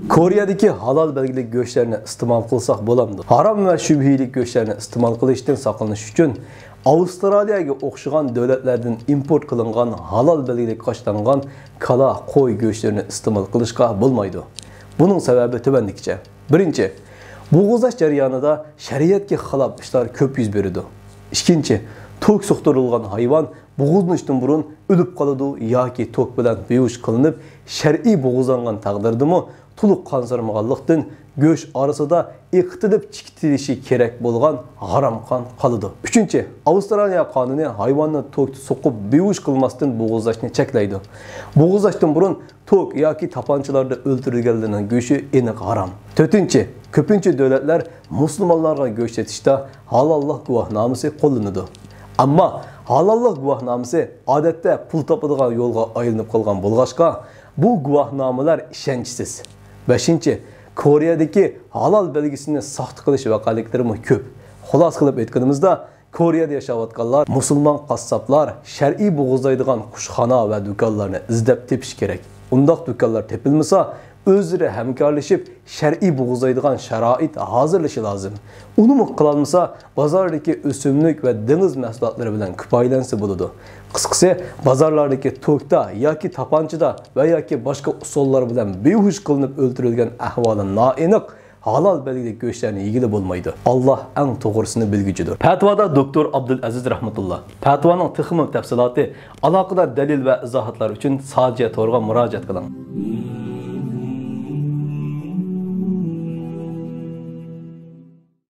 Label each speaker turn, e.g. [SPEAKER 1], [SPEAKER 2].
[SPEAKER 1] Koreyadagi halal belgili go'shtlarni iste'mol qilsak bo'lamdi. Harom va shubhili go'shtlarni iste'mol qilishdan saqlanish uchun Avstraliyaga o'xshagan davlatlardan import qilingan halal belgili qo'shlangan kala, qo'y go'shtlarini iste'mol qilishga bo'lmaydi. Buning sababi tuvandikcha. Birinchi, bo'g'izlash jarayonida shariatga xilof ishlar ko'p yuz beradi. Ikkinchi, tok so'qtirilgan hayvon bo'g'izlashdan burun o'lib qoladi yoki tok bilan behush qilinib, shar'iy bo'g'izlangan taqdirdimi to'liq qansirmaganlikdan go'sht orasida iqitilib chikitilishi kerak bo'lgan harom qon qoladi. Uchinchi, Avstraliya qonuni hayvonni tokda so'qib behush qilmasdan bo'g'izlashni cheklaydi. Bo'g'izlashdan burun tok yoki tapanchalarda o'ldirilganlarning go'shti aniq harom. To'rtinchi, ko'pincha davlatlar musulmonlarga go'sht setishda halollik guvohnomasi qo'llanadi. Ammo halollik guvohnomasi odatda pul topadigan yo'lga aylanib qolgan bo'lg'achqa, bu guvohnomalar ishonchsiz. 5. Koreyadagi halal belgisini saxta qilish vaqaliklari ko'p. Xulos qilib aytganimizda, Koreyada yashayotganlar musulmon qassoblar shar'iy bo'g'izlaydigan qushxona va do'konlarni izlab tepish kerak. Undaq do'konlar tepilmasa, o'zlari hamkorlashib shar'iy bo'g'izlaydigan sharoit hozirlashi lozim. Uni qilolmasa, bozordagi o'simlik va dengiz mahsulotlari bilan kifoyalansa bo'ladi. Qisqasi, bozorlardagi tokda yoki tapanchada va yoki boshqa usullar bilan behush qilinib o'ldirilgan ahvoli noaniq halal belgili go'shtlarni yegili bo'lmaydi. Alloh eng to'g'risini bilguchidir. Fatvoda doktor Abdulaziz rahmatulloh. Fatvoning texnik tafsiloti, aloqador dalil va izohatlar uchun Sajia to'g'riga murojaat qiling.